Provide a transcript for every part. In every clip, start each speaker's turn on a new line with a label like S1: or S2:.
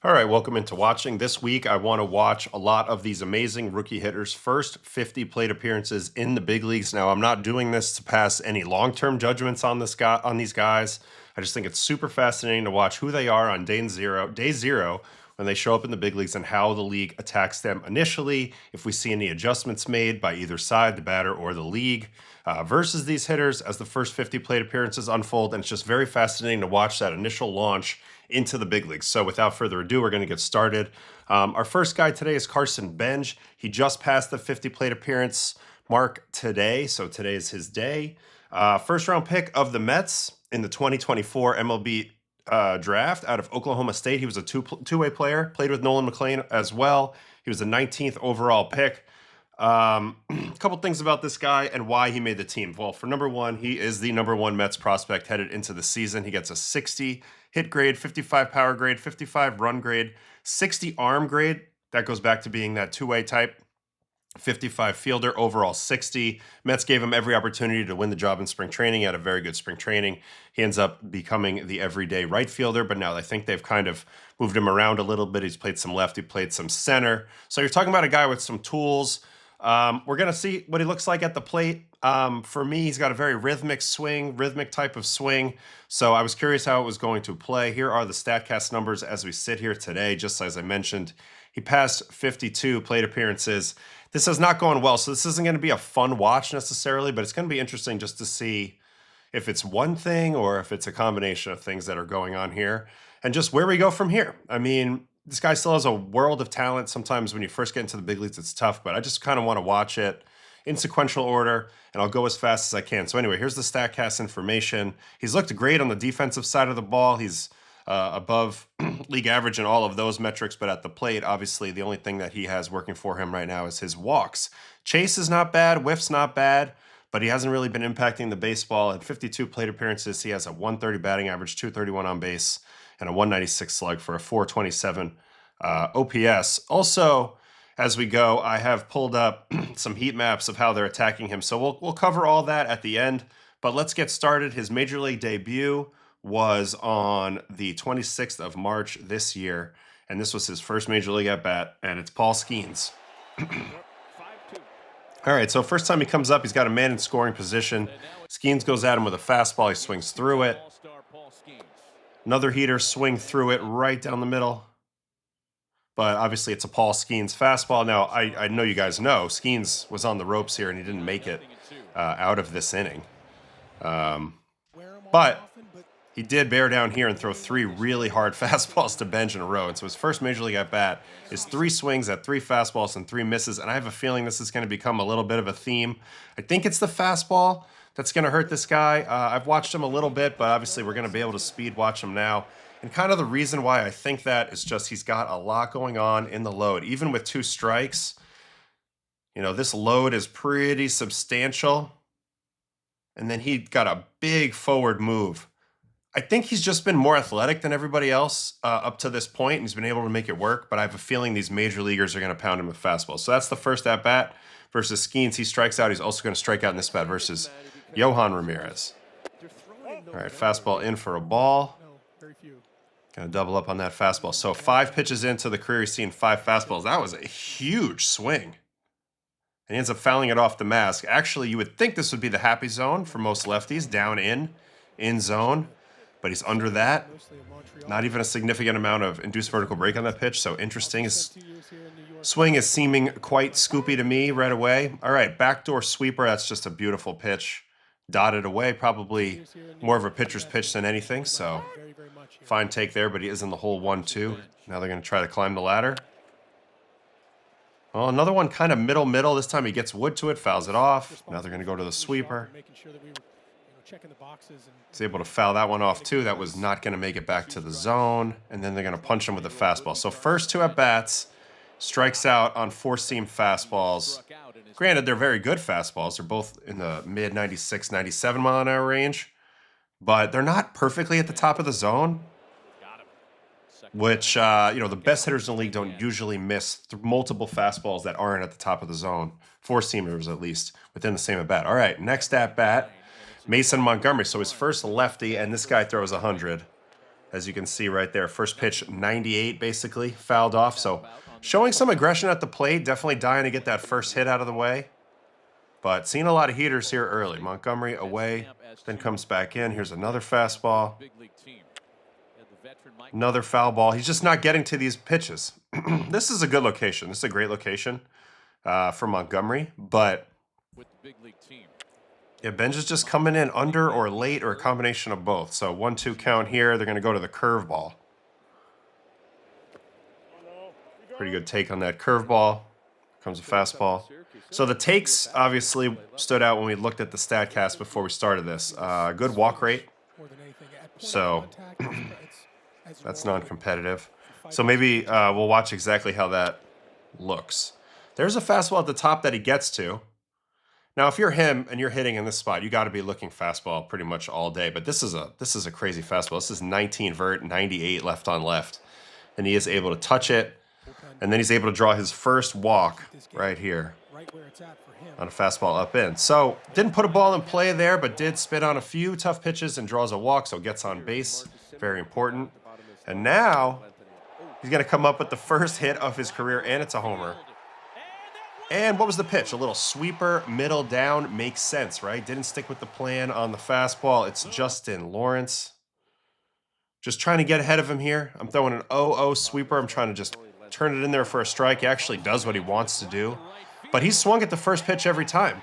S1: All right, welcome into watching. This week, I want to watch a lot of these amazing rookie hitters' first 50 plate appearances in the big leagues. Now, I'm not doing this to pass any long-term judgments on these guys. I just think it's super fascinating to watch who they are on day zero when they show up in the big leagues and how the league attacks them initially. If we see any adjustments made by either side, the batter or the league, versus these hitters as the first 50 plate appearances unfold, and it's just very fascinating to watch that initial launch into the big leagues. So without further ado, we're going to get started. Our first guy today is Carson Benge. He just passed the 50 plate appearance mark today, so today is his day. First round pick of the Mets in the 2024 MLB draft out of Oklahoma State. He was a two-way player, played with Nolan McLean as well. He was the 19th overall pick. A couple things about this guy and why he made the team. Well, for number one, he is the number one Mets prospect headed into the season. He gets a 60 hit grade, 55 power grade, 55 run grade, 60 arm grade. That goes back to being that two-way type. 55 fielder, overall 60. Mets gave him every opportunity to win the job in spring training. He had a very good spring training. He ends up becoming the everyday right fielder, but now I think they've kind of moved him around a little bit. He's played some left, he played some center. So you're talking about a guy with some tools. We're going to see what he looks like at the plate. For me, he's got a very rhythmic type of swing. So I was curious how it was going to play. Here are the StatCast numbers as we sit here today. Just as I mentioned, he passed 52 plate appearances. This has not gone well, so this isn't going to be a fun watch necessarily, but it's going to be interesting just to see if it's one thing or if it's a combination of things that are going on here and just where we go from here. I mean, this guy still has a world of talent. Sometimes when you first get into the big leagues, it's tough, but I just kind of want to watch it in sequential order, and I'll go as fast as I can. So anyway, here's the StatCast information. He's looked great on the defensive side of the ball. He's above league average in all of those metrics, but at the plate, obviously, the only thing that he has working for him right now is his walks. Chase is not bad, whiff's not bad, but he hasn't really been impacting the baseball. At 52 plate appearances, he has a 130 batting average, 231 on base, and a 196 slug for a 427 OPS. Also, as we go, I have pulled up some heat maps of how they're attacking him. So we'll cover all that at the end, but let's get started. His major league debut was on the 26th of March this year, and this was his first major league at bat, and it's Paul Skeens. All right, so first time he comes up, he's got a man in scoring position. Skeens goes at him with a fastball. He swings through it. Another heater, swing through it right down the middle. But obviously it's a Paul Skeens fastball. Now, I know you guys know Skeens was on the ropes here, and he didn't make it out of this inning. But he did bear down here and throw three really hard fastballs to Benge in a row. And so his first major league at-bat is 3 swings at 3 fastballs and 3 misses. And I have a feeling this is going to become a little bit of a theme. I think it's the fastball that's going to hurt this guy. I've watched him a little bit, but obviously we're going to be able to speed watch him now. And kind of the reason why I think that is just he's got a lot going on in the load. Even with 2 strikes, you know, this load is pretty substantial. And then he got a big forward move. I think he's just been more athletic than everybody else up to this point, and he's been able to make it work, but I have a feeling these major leaguers are going to pound him with fastballs. So that's the first at-bat versus Skeens. He strikes out. He's also going to strike out in this bat versus Yohan Ramirez. All right, fastball in for a ball. Going to double up on that fastball. So 5 pitches into the career, he's seen 5 fastballs. That was a huge swing. And he ends up fouling it off the mask. Actually, you would think this would be the happy zone for most lefties, down in zone. But he's under that. Not even a significant amount of induced vertical break on that pitch. So interesting. His swing is seeming quite scoopy to me right away. All right, backdoor sweeper. That's just a beautiful pitch. Dotted away. Probably more of a pitcher's pitch than anything. So fine take there, but he is in the hole 1-2. Now they're going to try to climb the ladder. Well, another one kind of middle. This time he gets wood to it, fouls it off. Now they're going to go to the sweeper. He's able to foul that one off too. That was not going to make it back to the zone. And then they're going to punch him with a fastball. So first 2 at-bats, strikes out on 4-seam fastballs. Granted, they're very good fastballs. They're both in the mid 96, 97 mile an hour range. But they're not perfectly at the top of the zone, which, the best hitters in the league don't usually miss multiple fastballs that aren't at the top of the zone. 4-seamers, at least, within the same at-bat. All right, next at-bat. Mason Montgomery, so his first lefty, and this guy throws 100. As you can see right there, first pitch 98 basically, fouled off. So showing some aggression at the plate, definitely dying to get that first hit out of the way. But seeing a lot of heaters here early. Montgomery away, then comes back in. Here's another fastball. Another foul ball. He's just not getting to these pitches. This is a good location. This is a great location for Montgomery. But yeah, Benge is just coming in under or late or a combination of both. So 1-2 count here. They're going to go to the curveball. Pretty good take on that curveball. Comes a fastball. So the takes obviously stood out when we looked at the StatCast before we started this. Good walk rate. So that's non-competitive. So maybe we'll watch exactly how that looks. There's a fastball at the top that he gets to. Now, if you're him and you're hitting in this spot, you got to be looking fastball pretty much all day. But this is a crazy fastball. This is 19 vert, 98 left on left, and he is able to touch it, and then he's able to draw his first walk right here on a fastball up in. So didn't put a ball in play there, but did spit on a few tough pitches and draws a walk. So gets on base, very important. And now he's going to come up with the first hit of his career, and it's a homer. And what was the pitch? A little sweeper, middle down, makes sense, right? Didn't stick with the plan on the fastball. It's Justin Lawrence. Just trying to get ahead of him here. I'm throwing an 0-0 sweeper. I'm trying to just turn it in there for a strike. He actually does what he wants to do. But he's swung at the first pitch every time.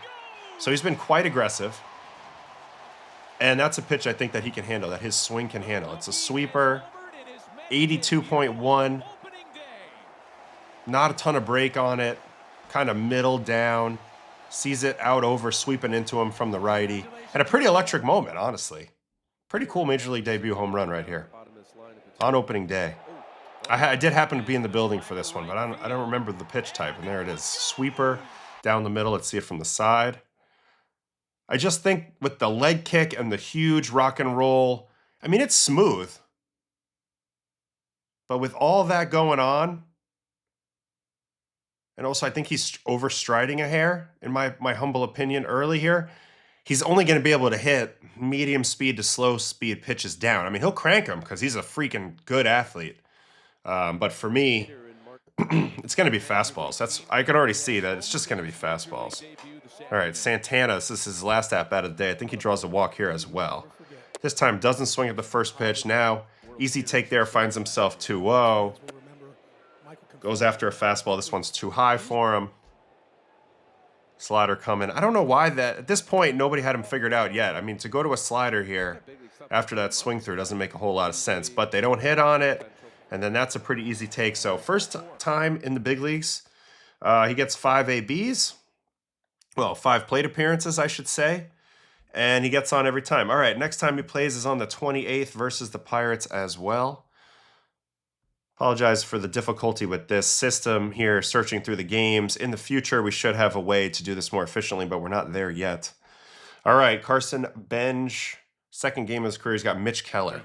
S1: So he's been quite aggressive. And that's a pitch I think that he can handle, that his swing can handle. It's a sweeper, 82.1. Not a ton of break on it. Kind of middle down, sees it out over, sweeping into him from the righty. And a pretty electric moment, honestly. Pretty cool Major League debut home run right here on opening day. I did happen to be in the building for this one, but I don't remember the pitch type. And there it is, sweeper down the middle. Let's see it from the side. I just think with the leg kick and the huge rock and roll, I mean, it's smooth. But with all that going on, and also, I think he's overstriding a hair, in my humble opinion, early here. He's only going to be able to hit medium speed to slow speed pitches down. I mean, he'll crank them because he's a freaking good athlete. But for me, it's going to be fastballs. I can already see that it's just going to be fastballs. All right, Santana, this is his last at-bat of the day. I think he draws a walk here as well. This time doesn't swing at the first pitch. Now, easy take there, finds himself 2-0. Goes after a fastball. This one's too high for him. Slider coming. I don't know why that, at this point, nobody had him figured out yet. I mean, to go to a slider here after that swing through doesn't make a whole lot of sense. But they don't hit on it, and then that's a pretty easy take. So first time in the big leagues, he gets 5 ABs. Well, 5 plate appearances, I should say. And he gets on every time. All right, next time he plays is on the 28th versus the Pirates as well. Apologize for the difficulty with this system here, searching through the games. In the future, we should have a way to do this more efficiently, but we're not there yet. All right, Carson Benge, second game of his career. He's got Mitch Keller.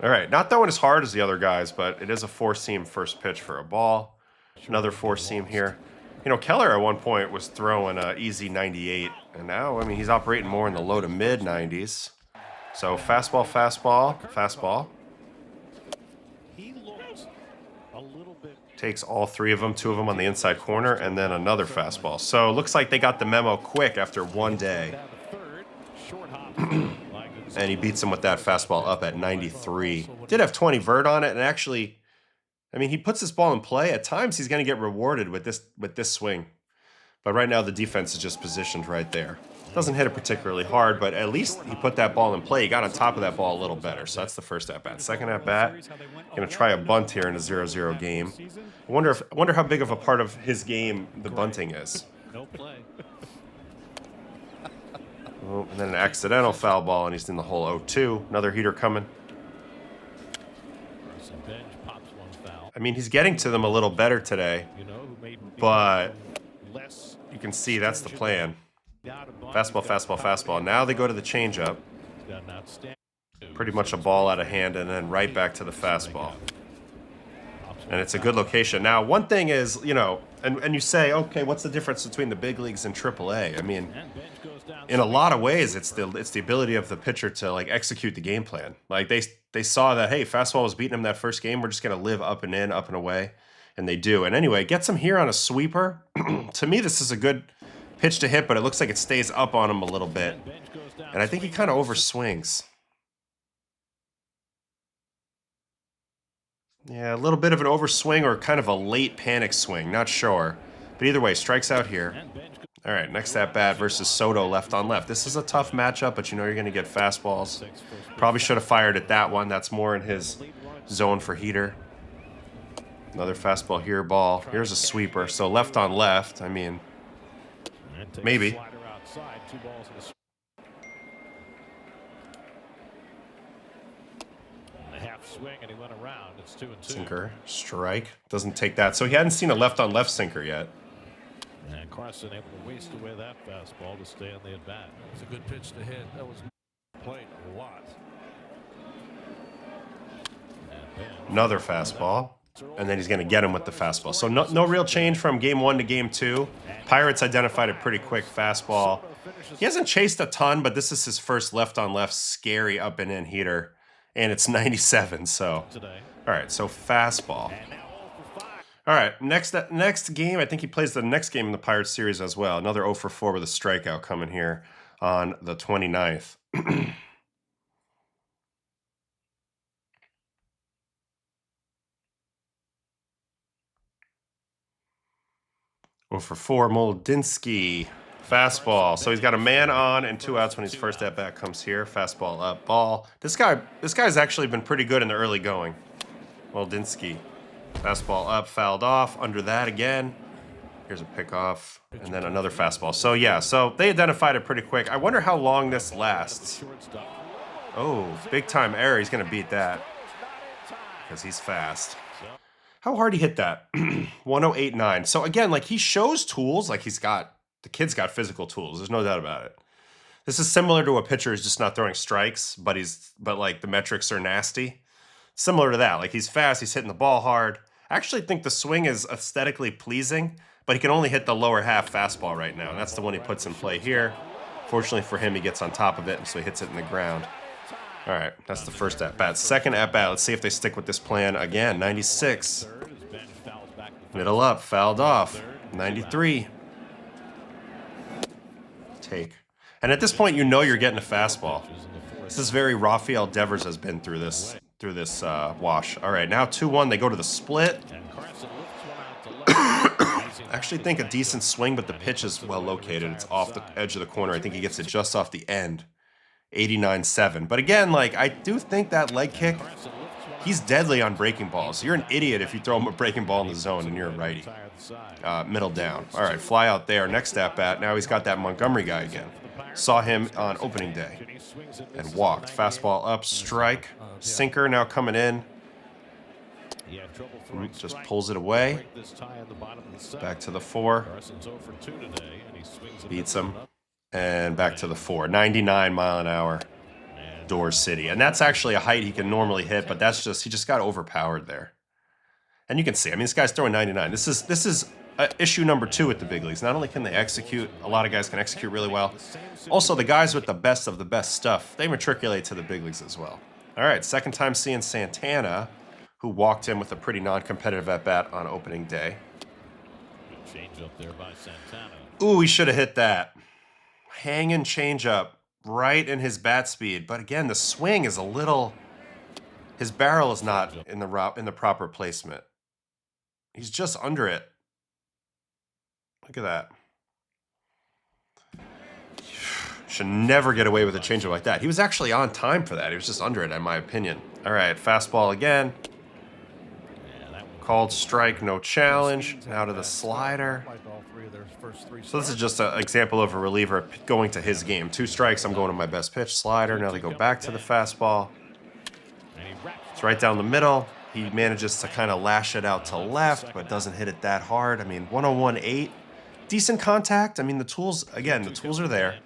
S1: All right, not throwing as hard as the other guys, but it is a four-seam first pitch for a ball. Another four-seam here. You know, Keller at one point was throwing an easy 98, and now, I mean, he's operating more in the low to mid-90s. So fastball, fastball, fastball. Takes all 3 of them, 2 of them on the inside corner, and then another fastball. So looks like they got the memo quick after one day. And he beats him with that fastball up at 93. Did have 20 vert on it, and actually, I mean, he puts this ball in play. At times, he's going to get rewarded with this swing. But right now, the defense is just positioned right there. Doesn't hit it particularly hard, but at least he put that ball in play. He got on top of that ball a little better. So that's the first at-bat. Second at-bat, going to try a bunt here in a 0-0 game. I wonder how big of a part of his game the bunting is. Oh, and then an accidental foul ball, and he's in the hole 0-2. Another heater coming. I mean, he's getting to them a little better today, but you can see that's the plan. Fastball, fastball, fastball. Now they go to the changeup. Pretty much a ball out of hand, and then right back to the fastball. And it's a good location. Now, one thing is, you know, and you say, okay, what's the difference between the big leagues and AAA? I mean, in a lot of ways, it's the ability of the pitcher to like execute the game plan. Like they saw that, hey, fastball was beating him that first game. We're just gonna live up and in, up and away, and they do. And anyway, gets him here on a sweeper. To me, this is a good pitch to hit, but it looks like it stays up on him a little bit, and I think he kind of overswings. Yeah, a little bit of an overswing or kind of a late panic swing. Not sure. But either way, strikes out here. All right, next at bat versus Soto left on left. This is a tough matchup, but you know you're going to get fastballs. Probably should have fired at that one. That's more in his zone for heater. Another fastball here, ball. Here's a sweeper. So left on left, I mean, maybe.
S2: Swing and he went around. It's 2-2.
S1: Sinker, strike. Doesn't take that. So he hadn't seen a left-on-left sinker yet.
S2: And Carson able to waste away that fastball to stay on the at bat.
S3: It's a good pitch to hit. That was played a lot.
S1: Another fastball. And then he's going to get him with the fastball. So no real change from game 1 to game 2. Pirates identified it pretty quick. Fastball. He hasn't chased a ton, but this is his first left-on-left scary up and in heater. And it's 97, so. All right, so fastball. All right, next game, I think he plays the next game in the Pirates series as well. Another 0 for 4 with a strikeout coming here on the 29th. 0 for 4, Moldinsky. Fastball. So he's got a man on and 2 outs when his first at bat comes here. Fastball up, ball. This guy's actually been pretty good in the early going. Moldinsky. Fastball up, fouled off. Under that again. Here's a pickoff. And then another fastball. So yeah, so they identified it pretty quick. I wonder how long this lasts. Oh, big time error. He's going to beat that. Because he's fast. How hard he hit that? 108.9. So again, like he shows tools, like the kid's got physical tools. There's no doubt about it. This is similar to a pitcher who's just not throwing strikes, but like the metrics are nasty. Similar to that. Like he's fast, he's hitting the ball hard. I actually think the swing is aesthetically pleasing, but he can only hit the lower half fastball right now, and that's the one he puts in play here. Fortunately for him, he gets on top of it, and so he hits it in the ground. All right, that's the first at-bat. Second at-bat, let's see if they stick with this plan again. 96. Middle up, fouled off. 93. Take. And at this point, you know you're getting a fastball. This is very Rafael Devers has been through this wash. All right, now 2-1. They go to the split. I actually think a decent swing, but the pitch is well located. It's off the edge of the corner. I think he gets it just off the end. 89.7. But again, like I do think that leg kick, he's deadly on breaking balls. You're an idiot if you throw him a breaking ball in the zone and you're a righty. Middle down. All right, fly out there. Next at bat. Now he's got that Montgomery guy again. Saw him on opening day and walked. Fastball up, strike. Sinker now coming in. Just pulls it away. Back to the 4. Beats him. And back to the 4. 99 mile an hour. Door City. And that's actually a height he can normally hit, but that's just, he just got overpowered there. And you can see, I mean, this guy's throwing 99. This is issue number 2 at the big leagues. Not only can they execute, a lot of guys can execute really well. Also, the guys with the best of the best stuff, they matriculate to the big leagues as well. All right, second time seeing Santana, who walked in with a pretty non-competitive at-bat on opening day.
S2: Change up there by Santana.
S1: Ooh, he should have hit that. Hanging changeup right in his bat speed. But again, the swing is a little... His barrel is not in the proper placement. He's just under it. Look at that. Should never get away with a changeup like that. He was actually on time for that. He was just under it, in my opinion. All right, fastball again. Called strike, no challenge. Now to the slider. So this is just an example of a reliever going to his game. 2 strikes, I'm going to my best pitch. Slider, now they go back to the fastball. It's right down the middle. He manages to kind of lash it out to left, but doesn't hit it that hard. I mean, 101.8. Decent contact. I mean, the tools, again, the tools are there.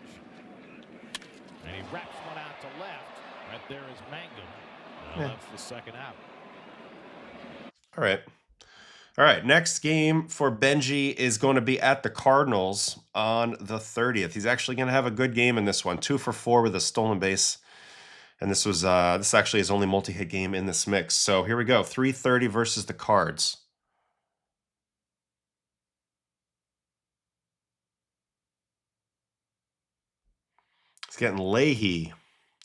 S2: And he wraps one out to left. Right there is Mangum. That's the second out.
S1: All right. All right, next game for Benji is going to be at the Cardinals on the 30th. He's actually going to have a good game in this one. 2 for 4 with a stolen base. And this was this actually his only multi-hit game in this mix. So here we go. 330 versus the Cards. He's getting Leahy,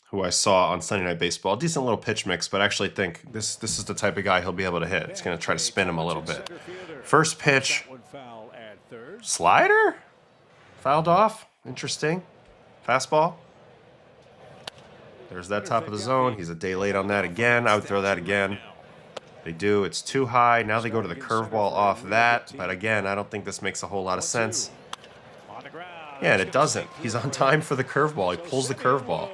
S1: who I saw on Sunday Night Baseball. Decent little pitch mix, but I actually think this is the type of guy he'll be able to hit. It's going to try to spin him a little bit. First pitch. Slider? Fouled off. Interesting. Fastball. There's that top of the zone. He's a day late on that again. I would throw that again. They do. It's too high. Now they go to the curveball off that. But again, I don't think this makes a whole lot of sense. Yeah, and it doesn't. He's on time for the curveball. He pulls the curveball.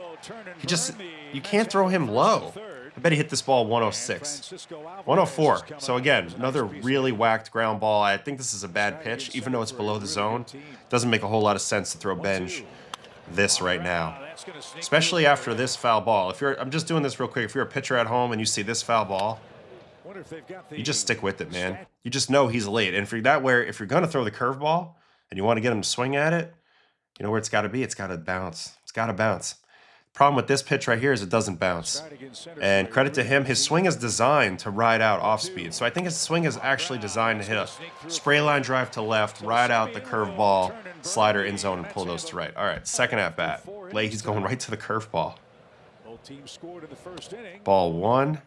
S1: You can't throw him low. I bet he hit this ball 106. 104. So again, another really whacked ground ball. I think this is a bad pitch, even though it's below the zone. Doesn't make a whole lot of sense to throw Benge this right now, especially after this foul ball. I'm just doing this real quick. If you're a pitcher at home and you see this foul ball, you just stick with it, man. You just know he's late. And if you're going to throw the curveball and you want to get him to swing at it, you know where it's got to be. It's got to bounce. It's got to bounce. Problem with this pitch right here is it doesn't bounce. And credit to him, his swing is designed to ride out off speed. So I think his swing is actually designed to hit a spray line drive to left, ride out the curveball, slider in zone, and pull those to right. All right, second at bat. Leahy's going right to the curveball. Ball 1,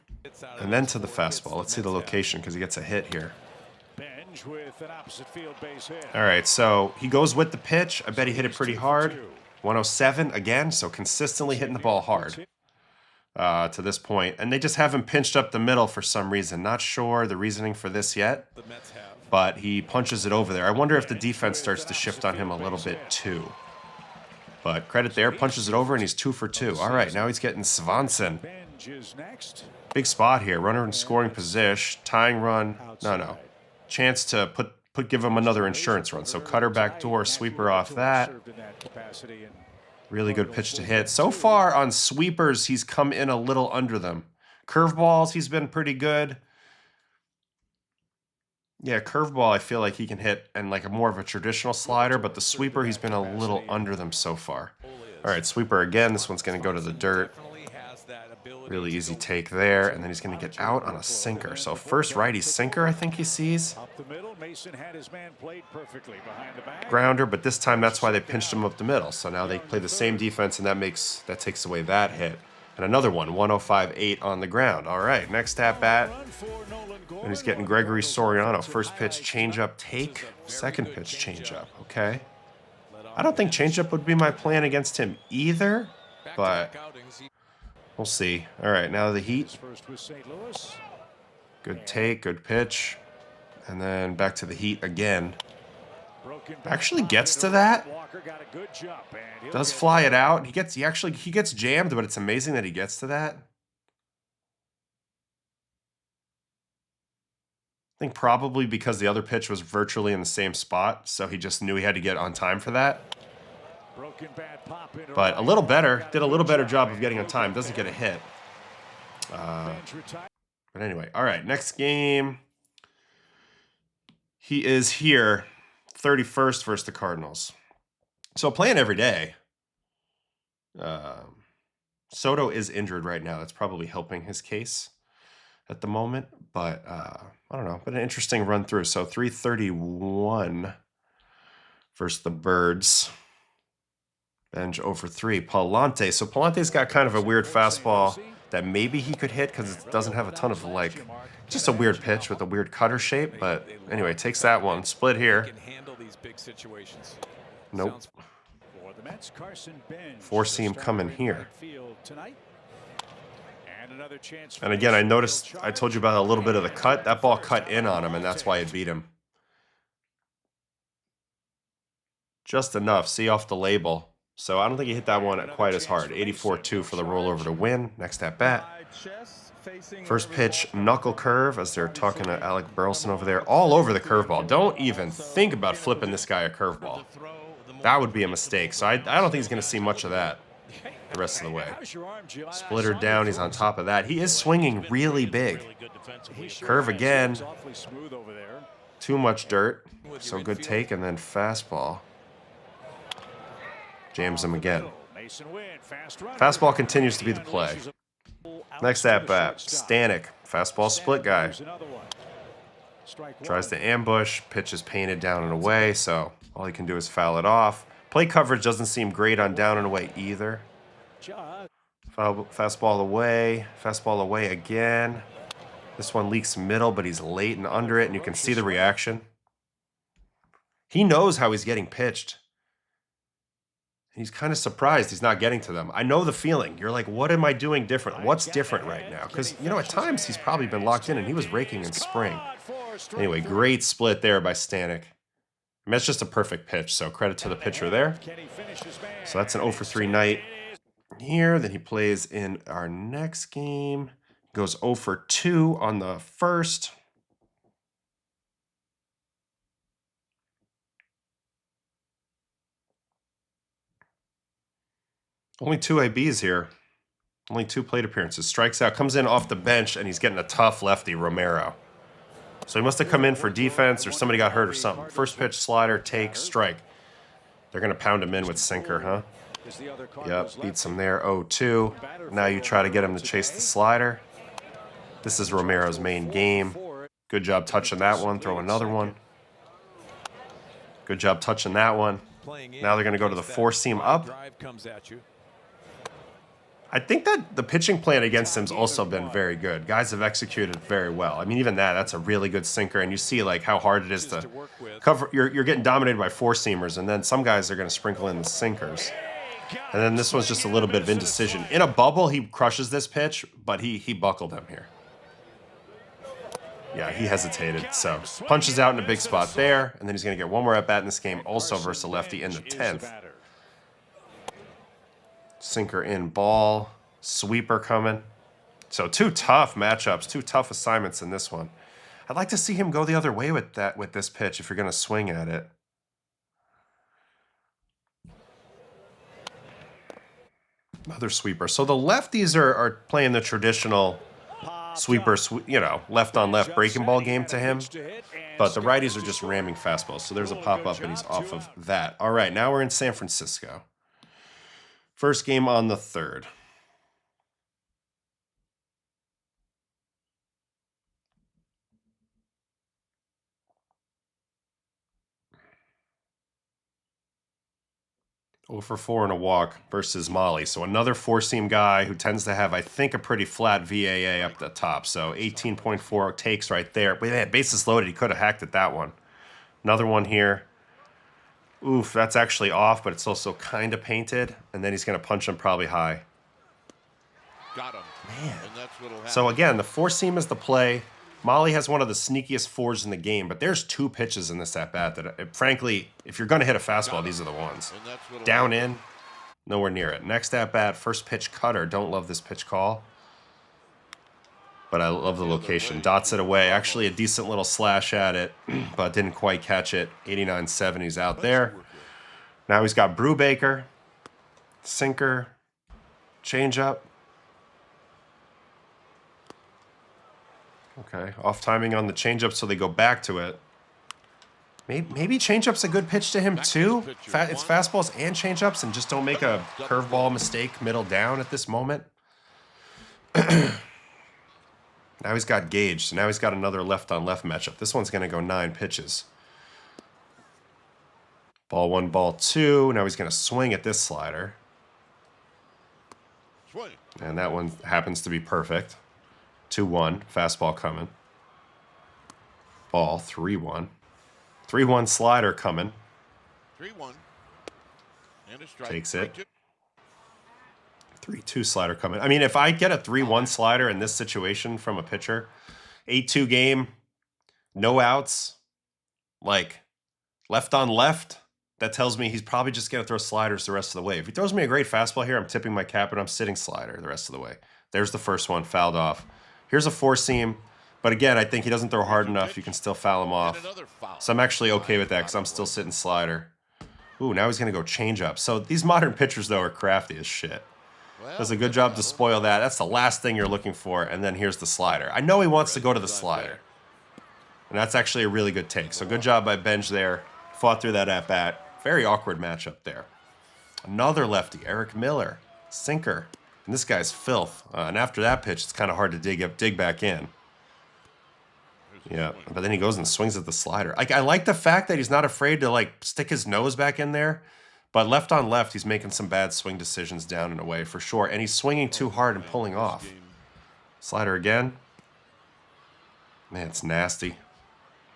S1: and then to the fastball. Let's see the location because he gets a hit here. All right, so he goes with the pitch. I bet he hit it pretty hard. 107 again, so consistently hitting the ball hard to this point. And they just have him pinched up the middle for some reason. Not sure the reasoning for this yet, but he punches it over there. I wonder if the defense starts to shift on him a little bit too. But credit there, punches it over, and he's 2 for 2. All right, now he's getting Swanson. Big spot here, runner in scoring position, tying run. No. Chance to give him another insurance run. So cutter back door, sweeper off that. Really good pitch to hit. So far on sweepers, he's come in a little under them. Curveballs, he's been pretty good. Yeah, curveball, I feel like he can hit and like more of a traditional slider, but the sweeper, he's been a little under them so far. All right, sweeper again. This one's going to go to the dirt. Really easy take there, and then he's going to get out on a sinker. So first righty sinker, I think he sees. Grounder, but this time that's why they pinched him up the middle. So now they play the same defense, and that takes away that hit. And another one, 105.8 on the ground. All right, next at bat. And he's getting Gregory Soriano. First pitch, changeup take. Second pitch, changeup. Okay. I don't think changeup would be my plan against him either, but we'll see. All right, now the Heat. Good take, good pitch. And then back to the Heat again. Actually gets to that. Does fly it out. He gets jammed, but it's amazing that he gets to that. I think probably because the other pitch was virtually in the same spot, so he just knew he had to get on time for that. But did a little better job of getting on time. Doesn't get a hit. But anyway, all right, next game. He is here, 31st versus the Cardinals. So playing every day. Soto is injured right now. That's probably helping his case at the moment. But I don't know. But an interesting run through. So 331 versus the Birds. Benge over 3. Palante. So Palante's got kind of a weird fastball that maybe he could hit because it doesn't have a ton of just a weird pitch with a weird cutter shape. But anyway, takes that one. Split here. Nope. Foresee him coming here. And again, I told you about a little bit of the cut. That ball cut in on him, and that's why it beat him. Just enough. See off the label. So I don't think he hit that one quite as hard. 84-2 for the rollover to win. Next at bat. First pitch, knuckle curve, as they're talking to Alec Burleson over there. All over the curveball. Don't even think about flipping this guy a curveball. That would be a mistake. So I don't think he's going to see much of that. the rest of the way. Splitter down, he's on top of that. He is swinging really big. Curve again. Too much dirt. So good take, and then fastball. Jams him again. Fastball continues to be the play. Next at bat, Stanek. Fastball split guy. Tries to ambush. Pitch is painted down and away, so all he can do is foul it off. Play coverage doesn't seem great on down and away either. Fastball away. Fastball away again. This one leaks middle, but he's late and under it, and you can see the reaction. He knows how he's getting pitched. He's kind of surprised he's not getting to them. I know the feeling. You're like, what am I doing different? What's different right now? Because, you know, at times he's probably been locked in, and he was raking in spring. Anyway, great split there by Stanek. I mean, that's just a perfect pitch, so credit to the pitcher there. So that's an 0 for 3 night here. Then he plays in our next game. Goes 0 for 2 on the first. Only 2 ABs here. Only 2 plate appearances. Strikes out, comes in off the bench, and he's getting a tough lefty, Romero. So he must have come in for defense, or somebody got hurt or something. First pitch, slider, take, strike. They're going to pound him in with sinker, huh? Yep, beats him there, 0-2. Now you try to get him to chase the slider. This is Romero's main game. Good job touching that one. Throw another one. Good job touching that one. Now they're going to go to the 4-seam up. I think that the pitching plan against him's also been very good. Guys have executed very well. I mean, even that's a really good sinker, and you see like how hard it is to cover. You're getting dominated by 4-seamers, and then some guys are going to sprinkle in the sinkers. And then this one's just a little bit of indecision. In a bubble, he crushes this pitch, but he buckled him here. Yeah, he hesitated. So punches out in a big spot there, and then he's going to get one more at-bat in this game, also versus a lefty in the 10th. Sinker in ball. Sweeper coming. So 2 tough matchups, 2 tough assignments in this one. I'd like to see him go the other way with this pitch if you're going to swing at it. Another sweeper. So the lefties are playing the traditional sweeper, you know, left-on-left breaking ball game to him. But the righties are just ramming fastballs. So there's a pop-up, and he's off of that. All right, now we're in San Francisco. First game on the 3rd. Oh for 4 and a walk versus Molly. So another 4-seam guy who tends to have, I think, a pretty flat VAA up the top. So 18.4 takes right there. But yeah, bases loaded. He could have hacked at that one. Another one here. Oof, that's actually off, but it's also kind of painted. And then he's going to punch him probably high.
S3: Got him.
S1: Man.
S3: And that's what'll happen.
S1: So again, the 4-seam is the play. Molly has one of the sneakiest 4s in the game, but there's 2 pitches in this at-bat that, frankly, if you're going to hit a fastball, these are the ones. Down in, nowhere near it. Next at-bat, first pitch cutter. Don't love this pitch call, but I love the location. Dots it away. Actually, a decent little slash at it, but didn't quite catch it. 89-7, he's out there. Now he's got Brubaker, sinker, changeup. Okay, off timing on the changeup, so they go back to it. Maybe changeup's a good pitch to him too. It's fastballs and changeups, and just don't make a curveball mistake middle down at this moment. Now he's got Gage, so now he's got another left-on-left matchup. This one's going to go 9 pitches. Ball 1, ball 2. Now he's going to swing at this slider. And that one happens to be perfect. 2-1, fastball coming. Ball, 3-1. 3-1 slider coming.
S3: 3-1. And a strike.
S1: Takes it. 3-2 slider coming. I mean, if I get a 3-1 slider in this situation from a pitcher, 8-2 game, no outs, like left on left, that tells me he's probably just going to throw sliders the rest of the way. If he throws me a great fastball here, I'm tipping my cap and I'm sitting slider the rest of the way. There's the first one, fouled off. Here's a 4-seam, but again, I think he doesn't throw hard enough. You can still foul him off. So I'm actually okay with that because I'm still sitting slider. Ooh, now he's going to go change up. So these modern pitchers, though, are crafty as shit. Does a good job to spoil that. That's the last thing you're looking for. And then here's the slider. I know he wants to go to the slider. And that's actually a really good take. So good job by Benge there. Fought through that at-bat. Very awkward matchup there. Another lefty, Eric Miller. Sinker. And this guy's filth. And after that pitch, it's kind of hard to dig back in. Yeah, but then he goes and swings at the slider. I like the fact that he's not afraid to, like, stick his nose back in there. But left on left, he's making some bad swing decisions down and away for sure. And he's swinging too hard and pulling off. Slider again. Man, it's nasty.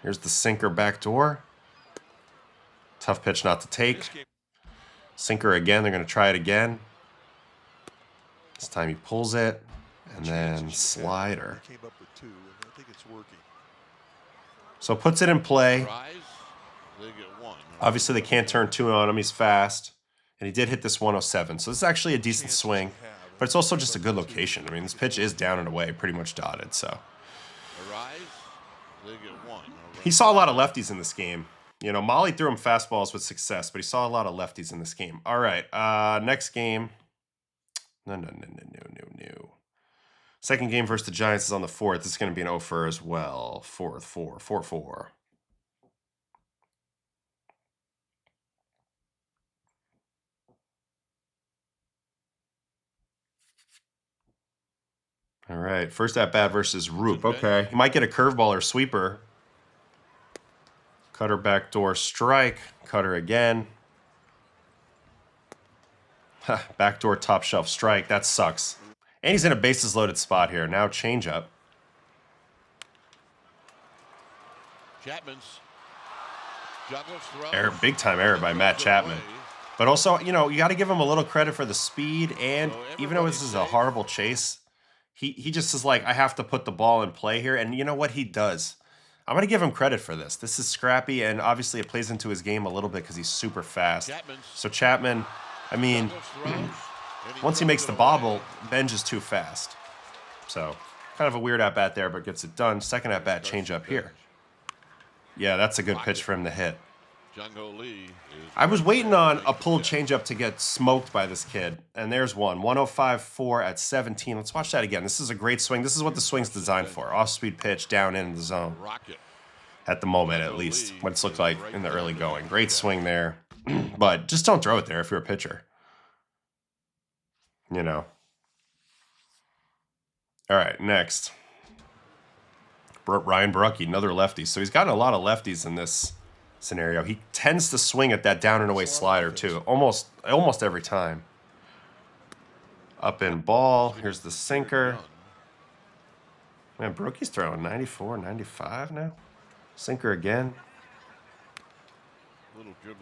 S1: Here's the sinker backdoor. Tough pitch not to take. Sinker again. They're going to try it again. This time he pulls it. And then slider. So puts it in play. Obviously, they can't turn 2 on him. He's fast. And he did hit this 107. So this is actually a decent swing. But it's also just a good location. I mean, this pitch is down and away, pretty much dotted. So he saw a lot of lefties in this game. You know, Molly threw him fastballs with success, but he saw a lot of lefties in this game. All right, next game. No. Second game versus the Giants is on the 4th. This is going to be an 0-for as well. 4-4. All right, first at bat versus Roop. Okay, he might get a curveball or sweeper. Cutter backdoor strike. Cutter again. Backdoor top shelf strike. That sucks. And he's in a bases loaded spot here. Now changeup. Error, big time error by Matt Chapman. But also, you know, you got to give him a little credit for the speed. And even though this is a horrible chase, he just is like, I have to put the ball in play here. And you know what he does? I'm going to give him credit for this. This is scrappy, and obviously it plays into his game a little bit because he's super fast. So Chapman, I mean, once he makes the bobble, Benge is too fast. So kind of a weird at-bat there, but gets it done. Second at-bat, change up here. Yeah, that's a good pitch for him to hit. I was waiting on a pulled changeup to get smoked by this kid, and there's one. 105.4 at 17. Let's watch that again. This is a great swing. This is what the swing's designed for. Off-speed pitch down in the zone. At the moment, at least, what it's looked like in the early going. Great swing there, but just don't throw it there if you're a pitcher. You know. All right, next. Ryan Barucki, another lefty. So he's gotten a lot of lefties in this scenario. He tends to swing at that down and away slider too, almost every time. Up in ball. Here's the sinker. Man, Barucki's throwing 94, 95 now. Sinker again.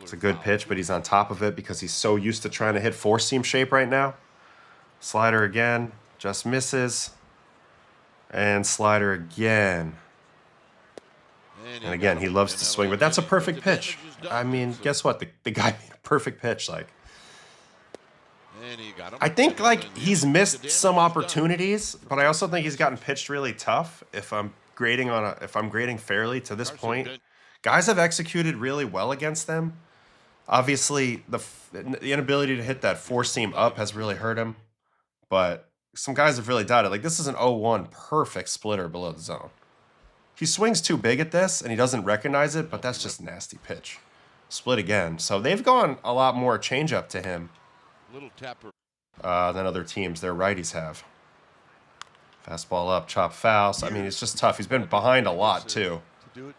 S1: It's a good pitch, but he's on top of it because he's so used to trying to hit four-seam shape right now. Slider again. Just misses. And slider again. And again, he loves to swing, but that's a perfect pitch. I mean, guess what? The guy made a perfect pitch. Like, I think like he's missed some opportunities, but I also think he's gotten pitched really tough. If I'm grading fairly to this point, guys have executed really well against them. Obviously, the inability to hit that four-seam up has really hurt him, but some guys have really done it. Like, this is an 0-1 perfect splitter below the zone. He swings too big at this, and he doesn't recognize it, but that's just a nasty pitch. Split again. So they've gone a lot more changeup to him than other teams. Their righties have. Fastball up, chop foul. So, I mean, it's just tough. He's been behind a lot, too.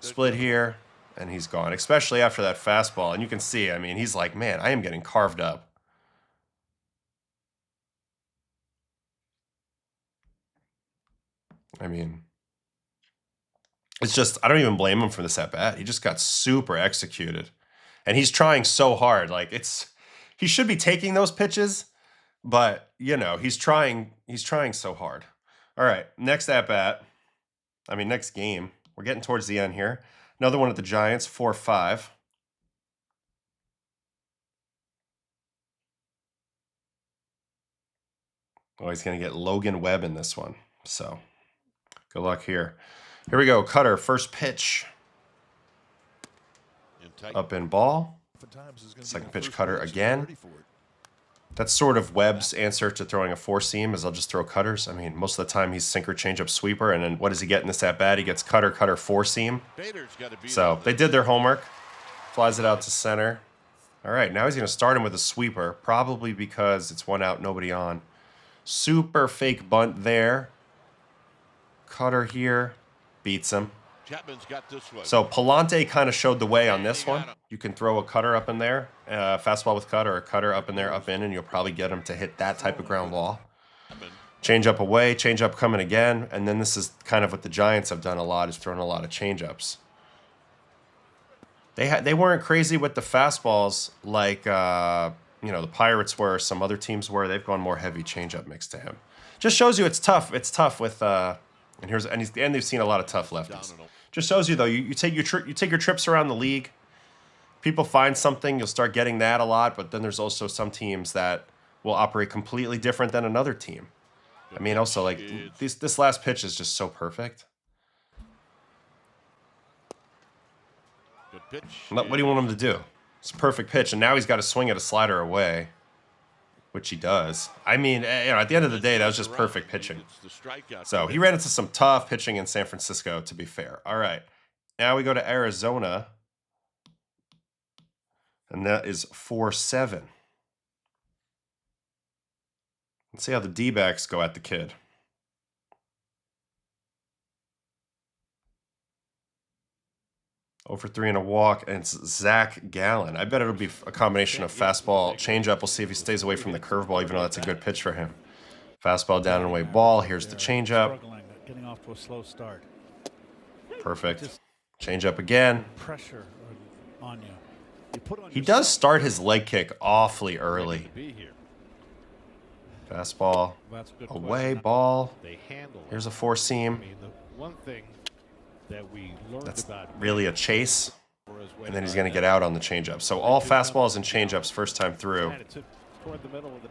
S1: Split here, and he's gone, especially after that fastball. And you can see, I mean, he's like, man, I am getting carved up. I mean, it's just, I don't even blame him for this at bat. He just got super executed. And he's trying so hard. Like, he should be taking those pitches, but, you know, he's trying so hard. All right, next at bat. I mean, next game. We're getting towards the end here. Another one at the Giants, 4-5. Oh, he's going to get Logan Webb in this one. So, good luck here. Here we go. Cutter, first pitch. Up in ball. Second pitch, cutter again. That's sort of Webb's answer to throwing a four-seam is I'll just throw cutters. I mean, most of the time he's sinker, changeup, sweeper, and then what does he get in this at-bat? He gets cutter, cutter, four-seam. So they did their homework. Flies it out to center. All right, now he's going to start him with a sweeper, probably because it's 1 out, nobody on. Super fake bunt there. Cutter here. Beats him. So Palante kind of showed the way on this one. You can throw a cutter up in there, fastball with cut, or a cutter up in there, up in, and you'll probably get him to hit that type of ground ball. Change up away, change up coming again, and then this is kind of what the Giants have done a lot, is thrown a lot of change ups. They weren't crazy with the fastballs like the Pirates were, or some other teams were. They've gone more heavy change up mix to him. Just shows you it's tough. It's tough with and they've seen a lot of tough lefties. Just shows you though, you take your trips around the league. People find something, you'll start getting that a lot, but then there's also some teams that will operate completely different than another team. I mean, also like this last pitch is just so perfect. What do you want him to do? It's a perfect pitch, and now he's got to swing at a slider away, which he does. I mean, at the end of the day, that was just perfect pitching. So he ran into some tough pitching in San Francisco, to be fair. All right, now we go to Arizona, and that is 4-7. Let's see how the D-backs go at the kid. Over 3 and a walk, and it's Zach Gallen. I bet it'll be a combination of fastball, changeup. We'll see if he stays away from the curveball, even though that's a good pitch for him. Fastball down and away ball. Here's the changeup.
S2: Getting off to a slow start.
S1: Perfect. Changeup again.
S2: Pressure on you.
S1: He does start his leg kick awfully early. Fastball away ball. Here's a four-seam.
S2: One thing that we learned
S1: That's
S2: about
S1: really a chase, and then he's going to get out on the changeup. So all fastballs and changeups first time through,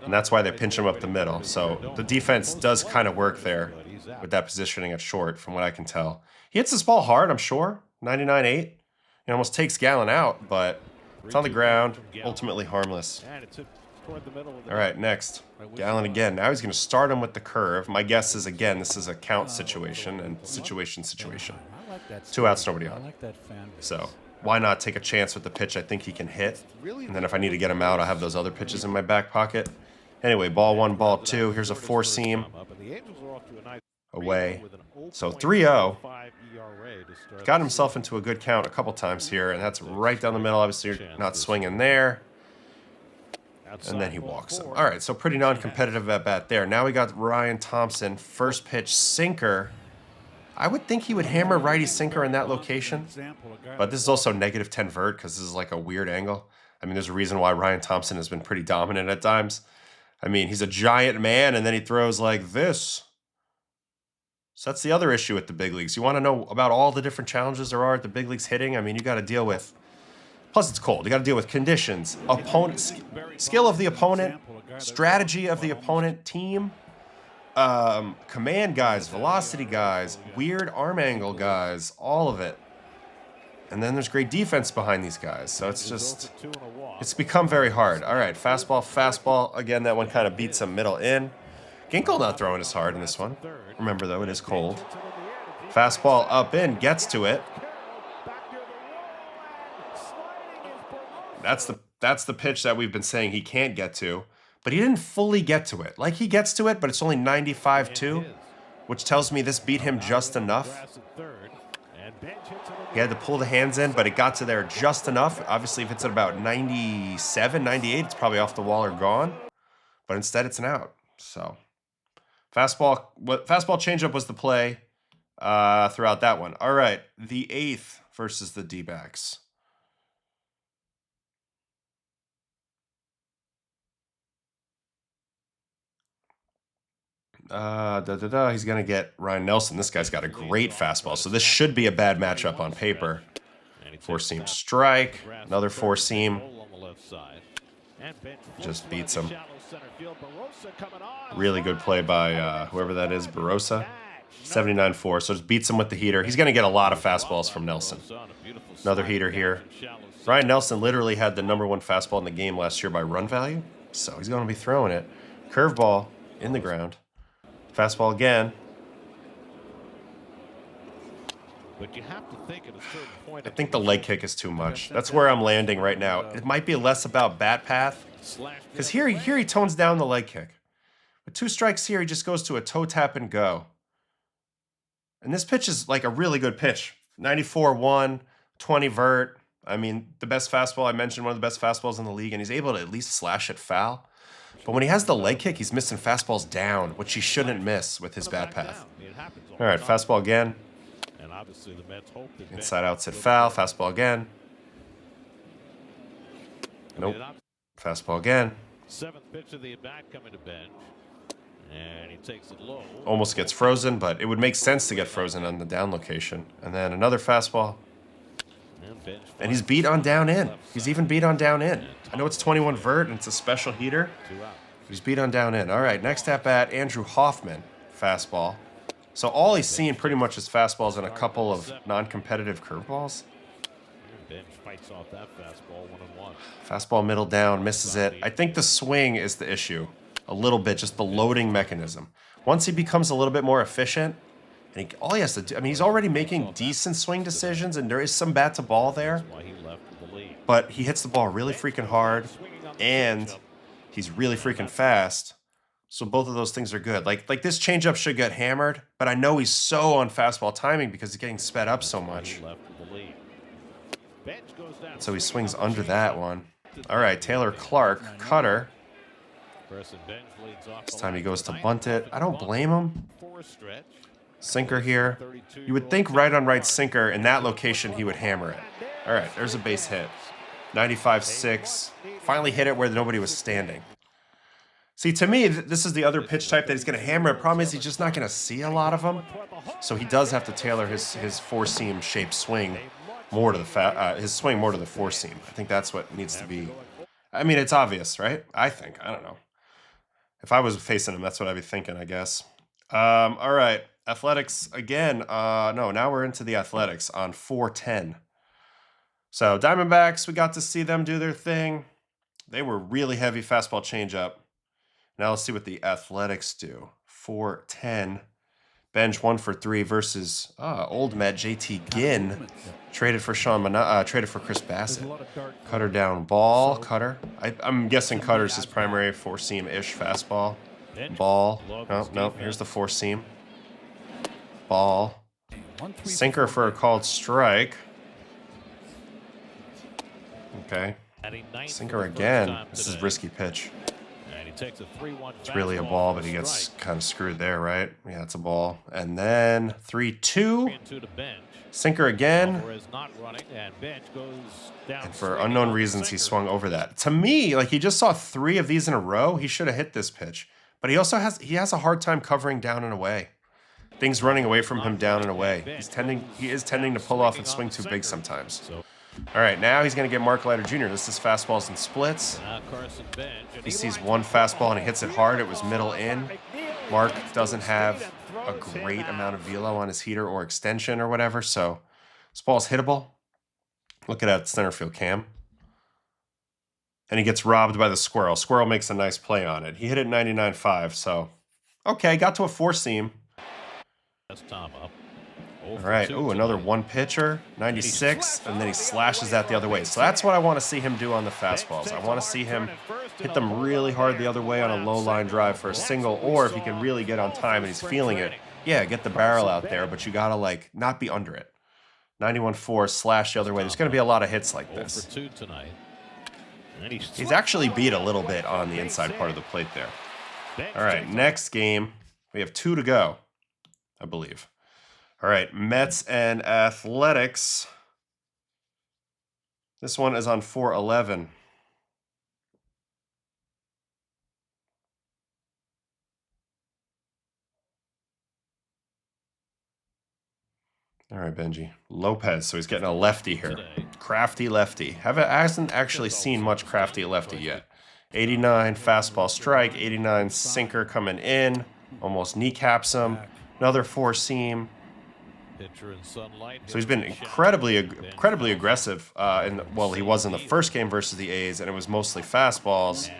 S1: and that's why they pinch him up the middle. So the defense does kind of work there with that positioning at short, from what I can tell. He hits this ball hard, I'm sure. 99.8. He almost takes Gallen out, but it's on the ground, ultimately harmless. All right, next. Gallen again. Now he's going to start him with the curve. My guess is, again, this is a count situation and situation. 2 outs, nobody on. So why not take a chance with the pitch I think he can hit? And then if I need to get him out, I'll have those other pitches in my back pocket. Anyway, ball 1, ball 2. Here's a four-seam. Away. So 3-0. Got himself into a good count a couple times here, and that's right down the middle. Obviously, you're not swinging there. And then he walks him. All right, so pretty non-competitive at bat there. Now we got Ryan Thompson, first pitch sinker. I would think he would hammer righty sinker in that location, but this is also -10 vert because this is like a weird angle. I mean, there's a reason why Ryan Thompson has been pretty dominant at times. I mean, he's a giant man, and then he throws like this. So that's the other issue with the big leagues. You want to know about all the different challenges there are at the big leagues hitting? I mean, you got to deal with. Plus, it's cold. You got to deal with conditions, skill of the opponent, strategy of the opponent, team, command guys, velocity guys, weird arm angle guys, all of it. And then there's great defense behind these guys. So it's become very hard. All right, fastball. Again, that one kind of beats him middle in. Ginkel not throwing as hard in this one. Remember, though, it is cold. Fastball up in, gets to it. That's the pitch that we've been saying he can't get to, but he didn't fully get to it. Like, he gets to it, but it's only 95.2, which tells me this beat him just enough. He had to pull the hands in, but it got to there just enough. Obviously, if it's at about 97, 98, it's probably off the wall or gone, but instead it's an out. So fastball changeup was the play throughout that one. All right, the 8th versus the D-backs. He's going to get Ryan Nelson. This guy's got a great fastball, so this should be a bad matchup on paper. Four-seam strike, another four-seam. Just beats him. Really good play by whoever that is, Barossa. 79-4, so just beats him with the heater. He's going to get a lot of fastballs from Nelson. Another heater here. Ryan Nelson literally had the #1 fastball in the game last year by run value. So he's going to be throwing it. Curveball in the ground. Fastball again.
S2: But you have to think at a certain point.
S1: I think the leg kick is too much. That's where I'm landing right now. It might be less about bat path. Because here he tones down the leg kick. With 2 strikes here, he just goes to a toe tap and go. And this pitch is like a really good pitch. 94-1, 20 vert. I mean, the best fastball, I mentioned one of the best fastballs in the league, and he's able to at least slash it foul. But when he has the leg kick, he's missing fastballs down, which he shouldn't miss with his bat path. All right, fastball again.
S2: And obviously the Mets hope that
S1: Inside outside foul, fastball again. Nope. Fastball again.
S2: 7th pitch of the at bat coming to Benge. And he takes it low.
S1: Almost gets frozen, but it would make sense to get frozen on the down location. And then another fastball. And he's beat on down in. He's even beat on down in. I know it's 21 vert and it's a special heater. He's beat on down in. All right, next at bat, Andrew Hoffman, fastball. So all he's seen pretty much is fastballs and a couple of non-competitive curveballs.
S2: Benge fights off that fastball 1-1.
S1: Fastball middle down, misses it. I think the swing is the issue. A little bit, just the loading mechanism. Once he becomes a little bit more efficient, and all he has to do, I mean, he's already making decent swing decisions, and there is some bat to ball there. But he hits the ball really freaking hard, and he's really freaking fast. So both of those things are good. Like this changeup should get hammered, but I know he's so on fastball timing because he's getting sped up so much. So he swings under that one. All right, Taylor Clark, cutter. This time he goes to bunt it. I don't blame him. Sinker here. You would think right on right sinker in that location he would hammer it. All right, there's a base hit. 95-6. Finally hit it where nobody was standing. See, to me, this is the other pitch type that he's going to hammer. The problem is he's just not going to see a lot of them. So he does have to tailor his four-seam shaped swing more to the four-seam. I think that's what needs to be. I mean, it's obvious, right? I think. I don't know. If I was facing him, that's what I'd be thinking, I guess. All right. Athletics again. No, now we're into the Athletics on 4-10. So Diamondbacks, we got to see them do their thing. They were really heavy fastball changeup. Now let's see what the Athletics do. 4-10. Benge 1 for 3 versus old Met JT Ginn. Traded for traded for Chris Bassett. Cutter down ball. Cutter. I'm guessing cutter's his primary four-seam-ish fastball. Ball. No. Here's the four-seam. Ball. Sinker for a called strike. Okay. Sinker again. This is a risky pitch. It's really a ball, but he gets kind of screwed there, right? Yeah, it's a ball. And then 3-2. Sinker again. And for unknown reasons, he swung over that. To me, like he just saw 3 of these in a row. He should have hit this pitch. But he also has a hard time covering down and away. Things running away from him down and away. He is tending to pull off and swing too big sometimes. All right, now he's going to get Mark Leiter Jr. This is fastballs and splits. He sees one fastball and he hits it hard. It was middle in. Mark doesn't have a great amount of velo on his heater or extension or whatever, so this ball's hittable. Look at that center field cam. And he gets robbed by the Squirrel. Squirrel makes a nice play on it. He hit it 99.5, so okay, got to a four-seam. All right, ooh, another one pitcher, 96, and then he slashes that the other way. So that's what I want to see him do on the fastballs. I want to see him hit them really hard the other way on a low line drive for a single, or if he can really get on time and he's feeling it, yeah, get the barrel out there, but you got to, like, not be under it. 91-4, slash the other way. There's going to be a lot of hits like this. He's actually beat a little bit on the inside part of the plate there. All right, next game. We have 2 to go, I believe. All right, Mets and Athletics. This one is on 4-11. All right, Benji. Lopez, so he's getting a lefty here. Crafty lefty. Hasn't actually seen much crafty lefty yet. 89 fastball strike, 89 sinker coming in. Almost kneecaps him. Another four-seam. So he's been incredibly aggressive. He was in the first game versus the A's, and it was mostly fastballs.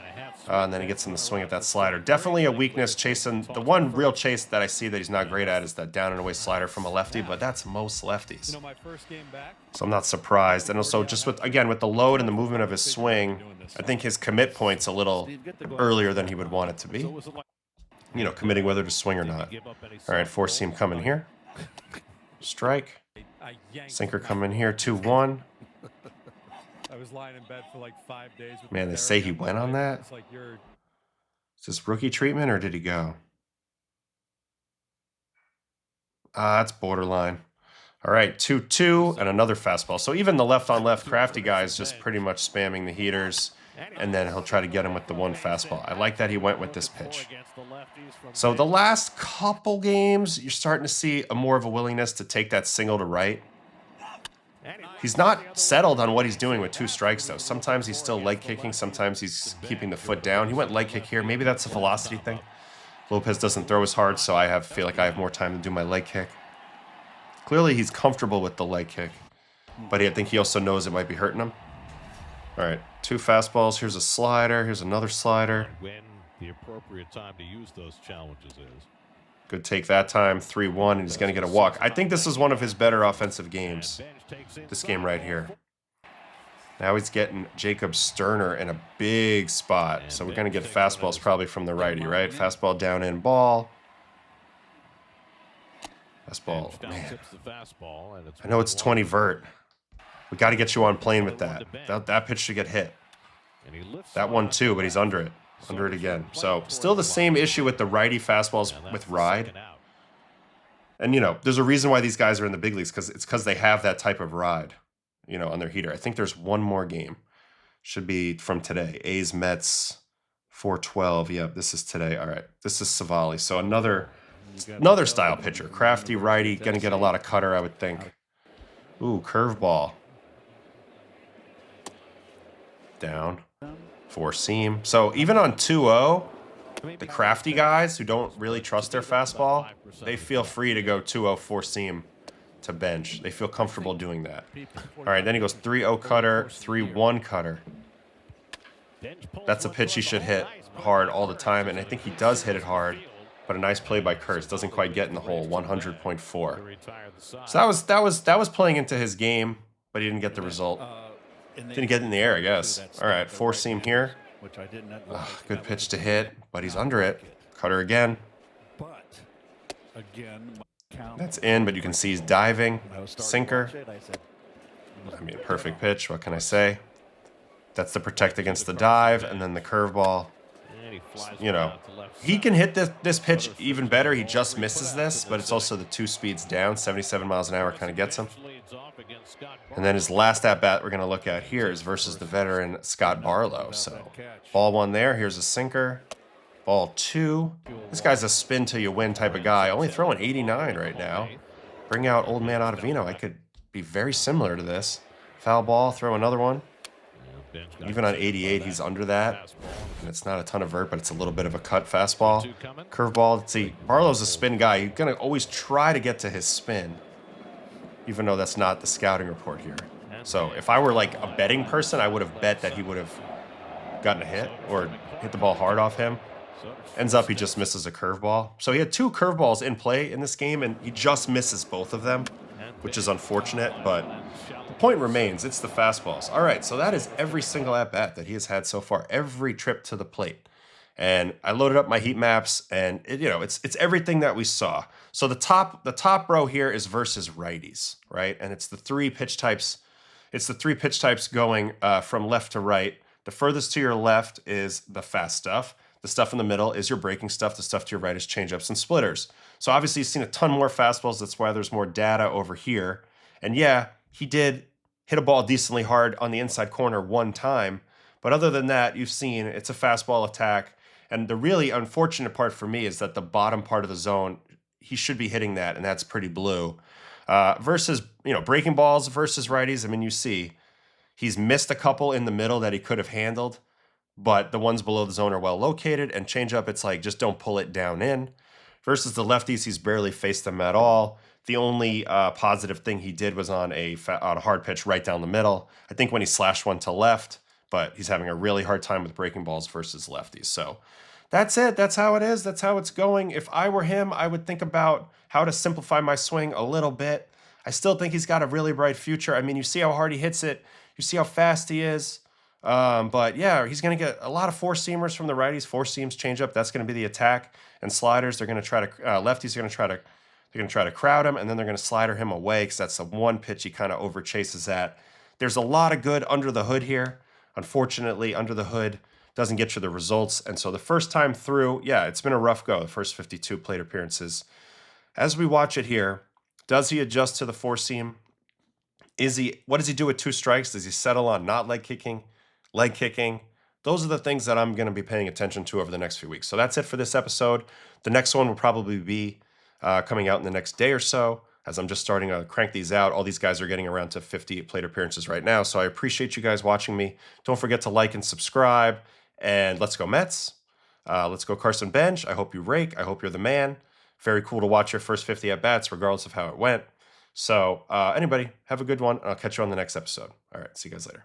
S1: And then he gets in the swing at that slider. Definitely a weakness chasing. The one real chase that I see that he's not great at is that down and away slider from a lefty, but that's most lefties. So I'm not surprised. And also just with, again, with the load and the movement of his swing, I think his commit point's a little earlier than he would want it to be. You know, committing whether to swing or not. All right, four seam coming here. Strike. Sinker coming here, 2-1.
S4: I was lying in bed for like 5 days.
S1: Man, they say he went on that? Is this rookie treatment or did he go? That's borderline. All right, 2-2 and another fastball. So even the left-on-left crafty guy is just pretty much spamming the heaters, and then he'll try to get him with the one fastball. I like that he went with this pitch. So the last couple games, you're starting to see more of a willingness to take that single to right. He's not settled on what he's doing with 2 strikes, though. Sometimes he's still leg kicking. Sometimes he's keeping the foot down. He went leg kick here. Maybe that's a velocity thing. Lopez doesn't throw as hard, so I feel like I have more time to do my leg kick. Clearly, he's comfortable with the leg kick, but I think he also knows it might be hurting him. All right, 2 fastballs. Here's a slider. Here's another slider.
S2: When the appropriate time to use those challenges is.
S1: Good take that time, 3-1, and he's going to get a walk. I think this is one of his better offensive games, this game right here. Now he's getting Jacob Sterner in a big spot, so we're going to get fastballs probably from the righty, right? Fastball down in ball. Fastball, man. I know it's 20 vert. We got to get you on plane with that. That pitch should get hit. That one too, but he's under it. Under it again. So still the same issue with the righty fastballs with ride. And, you know, there's a reason why these guys are in the big leagues, because it's because they have that type of ride, you know, on their heater. I think there's one more game. Should be from today. A's, Mets, 4-12. Yep, this is today. All right, this is Savali. So another style pitcher. Crafty righty. Going to get a lot of cutter, I would think. Ooh, curveball. Down. 4 seam. So even on 2-0, the crafty guys who don't really trust their fastball, they feel free to go 2-0 4 seam to bench. They feel comfortable doing that. All right, then he goes 3-0 cutter, 3-1 cutter. That's a pitch he should hit hard all the time, and I think he does hit it hard. But a nice play by Kurtz. Doesn't quite get in the hole. 100.4. So that was playing into his game, but he didn't get the result. Didn't get in the air, I guess. All right, 4 seam here. Good pitch to hit, but he's under it. Cutter again. That's in, but you can see he's diving. Sinker. I mean, perfect pitch. What can I say? That's the protect against the dive, and then the curveball. You know, he can hit this pitch even better. He just misses this, but it's also the 2 speeds down. 77 miles an hour kind of gets him. And then his last at-bat we're going to look at here is versus the veteran Scott Barlow. So ball 1 there. Here's a sinker. Ball 2. This guy's a spin till you win type of guy. Only throwing 89 right now. Bring out old man Ottavino. I could be very similar to this. Foul ball. Throw another one. Even on 88, he's under that. And it's not a ton of vert, but it's a little bit of a cut fastball. Curveball. Let's see. Barlow's a spin guy. You're going to always try to get to his spin, even though that's not the scouting report here. So if I were like a betting person, I would have bet that he would have gotten a hit or hit the ball hard off him. Ends up he just misses a curveball. So he had 2 curveballs in play in this game, and he just misses both of them, which is unfortunate, but the point remains, it's the fastballs. All right, so that is every single at-bat that he has had so far, every trip to the plate. And I loaded up my heat maps, and it's everything that we saw. So the top row here is versus righties, right? And it's the 3 pitch types. It's the 3 pitch types going from left to right. The furthest to your left is the fast stuff. The stuff in the middle is your breaking stuff. The stuff to your right is changeups and splitters. So obviously, you've seen a ton more fastballs. That's why there's more data over here. And yeah, he did hit a ball decently hard on the inside corner 1 time. But other than that, you've seen it's a fastball attack. And the really unfortunate part for me is that the bottom part of the zone, he should be hitting that, and that's pretty blue. Versus, breaking balls versus righties, I mean, you see, he's missed a couple in the middle that he could have handled, but the ones below the zone are well located, and changeup, it's like, just don't pull it down in. Versus the lefties, he's barely faced them at all. The only positive thing he did was on a hard pitch right down the middle. I think when he slashed one to left, but he's having a really hard time with breaking balls versus lefties. So that's it. That's how it is. That's how it's going. If I were him, I would think about how to simplify my swing a little bit. I still think he's got a really bright future. I mean, you see how hard he hits it. You see how fast he is. But yeah, he's going to get a lot of four seamers from the righties. Four seams, change up. That's going to be the attack. And sliders, they're going to try to lefties are going to try to they're going to try to crowd him, and then they're going to slider him away because that's the one pitch he kind of over chases at. There's a lot of good under the hood here. Unfortunately, under the hood doesn't get you the results. And so the first time through, yeah, it's been a rough go. The first 52 plate appearances. As we watch it here, does he adjust to the four seam? What does he do with two strikes? Does he settle on not leg kicking? Leg kicking. Those are the things that I'm going to be paying attention to over the next few weeks. So that's it for this episode. The next one will probably be coming out in the next day or so, as I'm just starting to crank these out. All these guys are getting around to 50 plate appearances right now. So I appreciate you guys watching me. Don't forget to like and subscribe. And let's go Mets. Let's go Carson Benge. I hope you rake. I hope you're the man. Very cool to watch your first 50 at-bats, regardless of how it went. So anybody, have a good one. I'll catch you on the next episode. All right, see you guys later.